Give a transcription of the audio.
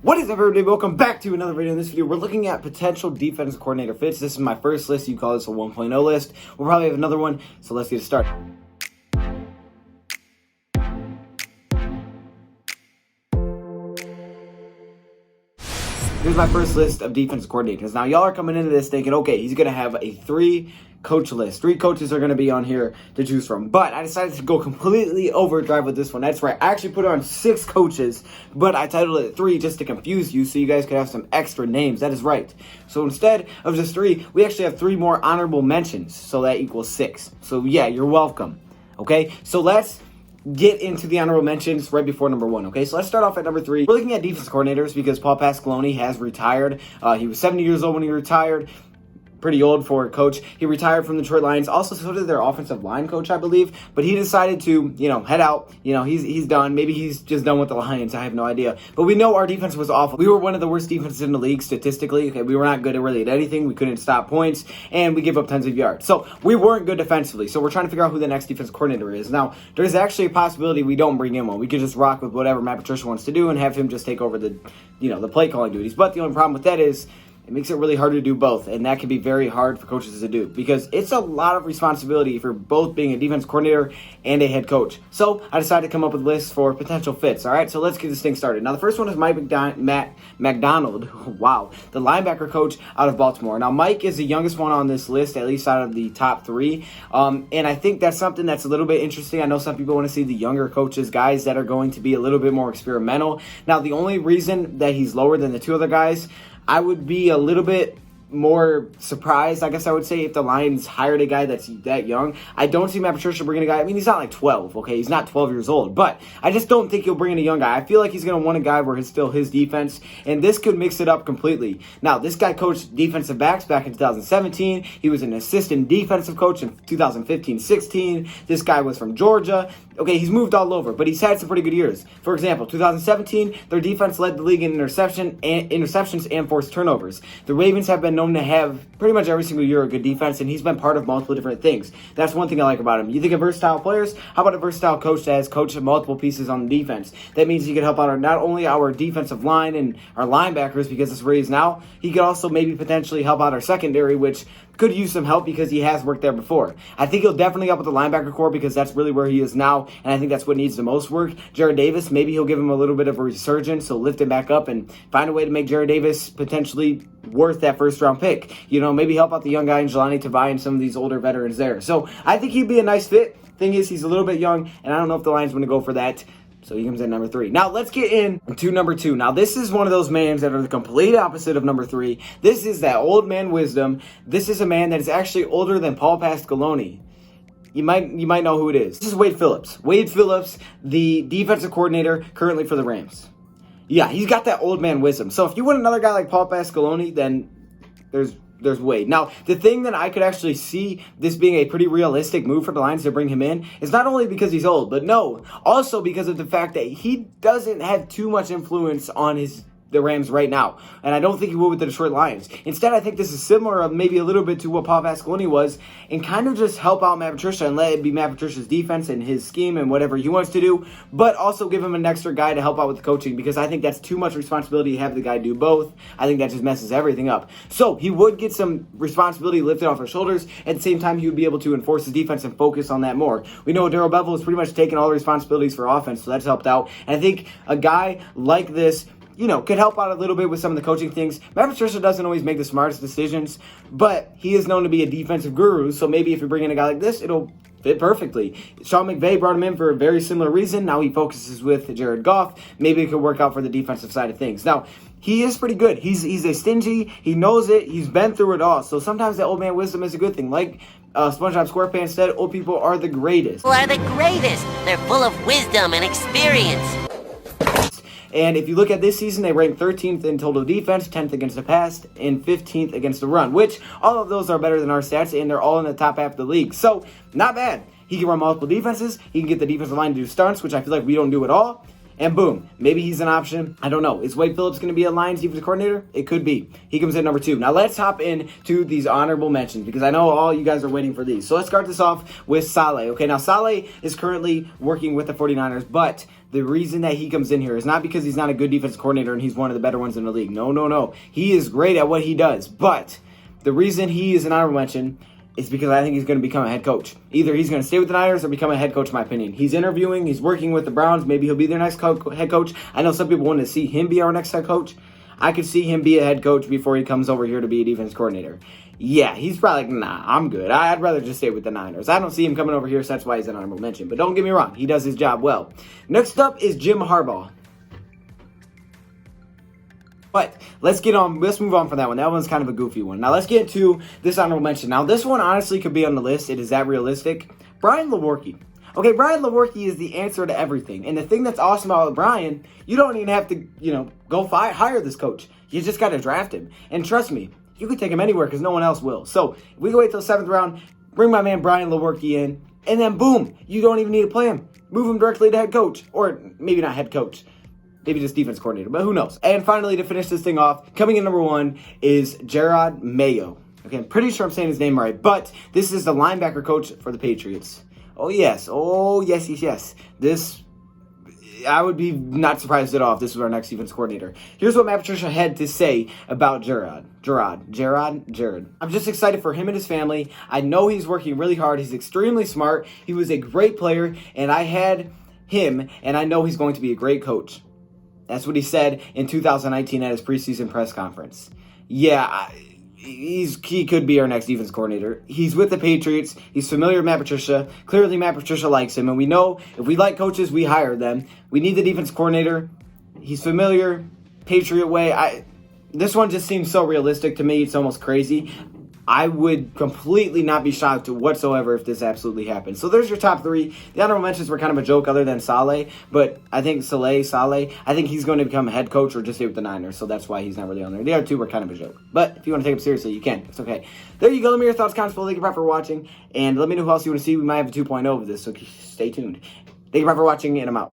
What is up, everybody? Welcome back to another video. In this video, we're looking at potential defense coordinator fits. This is my first list. You call this a 1.0 list. We'll probably have another one, so let's get started. Here's my first list of defense coordinators. Now, y'all are coming into this thinking, okay, he's going to have a three-coach list. 3 coaches are going to be on here to choose from. But I decided to go completely overdrive with this one. That's right. I actually put it on 6 coaches, but I titled it 3 just to confuse you so you guys could have some extra names. That is right. So instead of just 3, we actually have 3 more honorable mentions. So that equals 6. So yeah, you're welcome. Okay, so let's get into the honorable mentions right before number 1. Okay, so let's start off at number 3. We're looking at defense coordinators because Paul Pasqualoni has retired. He was 70 years old when he retired. Pretty old for a coach. He retired from the Detroit Lions. Also, so did their offensive line coach, I believe. But he decided to, head out. He's done. Maybe he's just done with the Lions. I have no idea. But we know our defense was awful. We were one of the worst defenses in the league statistically. Okay, we were not good at really at anything. We couldn't stop points, and we gave up tons of yards. So we weren't good defensively. So we're trying to figure out who the next defense coordinator is. Now, there's actually a possibility we don't bring him on. We could just rock with whatever Matt Patricia wants to do and have him just take over the play calling duties. But the only problem with that is it makes it really hard to do both, and that can be very hard for coaches to do because it's a lot of responsibility for both being a defense coordinator and a head coach. So I decided to come up with lists for potential fits. All right, so let's get this thing started. Now, the first one is Matt McDonald. Wow, the linebacker coach out of Baltimore. Now, Mike is the youngest one on this list, at least out of the top 3, and I think that's something that's a little bit interesting. I know some people want to see the younger coaches, guys that are going to be a little bit more experimental. Now, the only reason that he's lower than the 2 other guys, I would be a little bit more surprised, I guess I would say, if the Lions hired a guy that's that young. I don't see Matt Patricia bringing a guy. I mean, he's not like 12, okay? He's not 12 years old, but I just don't think he'll bring in a young guy. I feel like he's going to want a guy where it's still his defense, and this could mix it up completely. Now, this guy coached defensive backs back in 2017. He was an assistant defensive coach in 2015-16. This guy was from Georgia. Okay, he's moved all over, but he's had some pretty good years. For example, 2017, their defense led the league in interceptions and forced turnovers. The Ravens have been known to have pretty much every single year a good defense, and he's been part of multiple different things. That's one thing I like about him. You think of versatile players? How about a versatile coach that has coached multiple pieces on the defense? That means he could help out not only our defensive line and our linebackers because it's where he is now, he could also maybe potentially help out our secondary, which could use some help because he has worked there before. I think he'll definitely help with the linebacker core because that's really where he is now, and I think that's what needs the most work. Jerod Davis, maybe he'll give him a little bit of a resurgence, so lift him back up and find a way to make Jerod Davis potentially worth that first-round pick. Maybe help out the young guy in Jelani Tavai and some of these older veterans there. So I think he'd be a nice fit. Thing is, he's a little bit young, and I don't know if the Lions want to go for that. So he comes in number 3. Now, let's get into number 2. Now, this is one of those mans that are the complete opposite of number 3. This is that old man wisdom. This is a man that is actually older than Paul Pasqualoni. You might know who it is. This is Wade Phillips. Wade Phillips, the defensive coordinator currently for the Rams. Yeah, he's got that old man wisdom. So if you want another guy like Paul Pasqualoni, then there's Wade. Now, the thing that I could actually see this being a pretty realistic move for the Lions to bring him in is not only because he's old, but also because of the fact that he doesn't have too much influence on the Rams right now. And I don't think he will with the Detroit Lions. Instead, I think this is similar, maybe a little bit to what Paul Pasqualoni was, and kind of just help out Matt Patricia and let it be Matt Patricia's defense and his scheme and whatever he wants to do, but also give him an extra guy to help out with the coaching because I think that's too much responsibility to have the guy do both. I think that just messes everything up. So he would get some responsibility lifted off his shoulders. At the same time, he would be able to enforce his defense and focus on that more. We know Darrell Bevell has pretty much taken all the responsibilities for offense, so that's helped out. And I think a guy like this could help out a little bit with some of the coaching things. Matt Patricia doesn't always make the smartest decisions, but he is known to be a defensive guru, so maybe if you bring in a guy like this, it'll fit perfectly. Sean McVay brought him in for a very similar reason. Now he focuses with Jared Goff. Maybe it could work out for the defensive side of things. Now, he is pretty good. He's a stingy. He knows it. He's been through it all. So sometimes that old man wisdom is a good thing. Like SpongeBob SquarePants said, old people are the greatest. People are the greatest. They're full of wisdom and experience. And if you look at this season, they rank 13th in total defense, 10th against the pass, and 15th against the run, which all of those are better than our stats, and they're all in the top half of the league. So, not bad. He can run multiple defenses. He can get the defensive line to do stunts, which I feel like we don't do at all. And boom, maybe he's an option. I don't know. Is Wade Phillips going to be a Lions defensive coordinator? It could be. He comes in number 2. Now let's hop into these honorable mentions because I know all you guys are waiting for these. So let's start this off with Saleh. Okay, now Saleh is currently working with the 49ers, but the reason that he comes in here is not because he's not a good defensive coordinator and he's one of the better ones in the league. No. He is great at what he does, but the reason he is an honorable mention is because I think he's going to become a head coach. Either he's going to stay with the Niners or become a head coach, in my opinion. He's interviewing. He's working with the Browns. Maybe he'll be their next head coach. I know some people want to see him be our next head coach. I could see him be a head coach before he comes over here to be a defense coordinator. Yeah, he's probably like, nah, I'm good. I'd rather just stay with the Niners. I don't see him coming over here, so that's why he's an honorable mention. But don't get me wrong. He does his job well. Next up is Jim Harbaugh. But let's move on from that one. That one's kind of a goofy one. Now let's get into this honorable mention. Now this one honestly could be on the list. It is that realistic. Brian Lewerke. Okay, Brian Lewerke is the answer to everything. And the thing that's awesome about Brian, you don't even have to, go hire this coach. You just got to draft him. And trust me, you can take him anywhere because no one else will. So if we go wait till the 7th round, bring my man Brian Lewerke in, and then boom, you don't even need to play him. Move him directly to head coach. Or maybe not head coach. Maybe just defense coordinator, but who knows? And finally, to finish this thing off, coming in number 1 is Jerod Mayo. Okay, I'm pretty sure I'm saying his name right, but this is the linebacker coach for the Patriots. Oh, yes. This, I would be not surprised at all if this was our next defense coordinator. Here's what Matt Patricia had to say about Jerod. I'm just excited for him and his family. I know he's working really hard. He's extremely smart. He was a great player, and I had him, and I know he's going to be a great coach. That's what he said in 2019 at his preseason press conference. Yeah, he could be our next defense coordinator. He's with the Patriots. He's familiar with Matt Patricia. Clearly, Matt Patricia likes him. And we know if we like coaches, we hire them. We need the defense coordinator. He's familiar. Patriot way. This one just seems so realistic to me. It's almost crazy. I would completely not be shocked whatsoever if this absolutely happened. So there's your top 3. The honorable mentions were kind of a joke other than Saleh, but I think Saleh, I think he's going to become a head coach or just stay with the Niners, so that's why he's not really on there. The other 2 were kind of a joke. But if you want to take him seriously, you can. It's okay. There you go. Let me know your thoughts, comments below. Thank you for watching, and let me know who else you want to see. We might have a 2.0 of this, so stay tuned. Thank you for watching, and I'm out.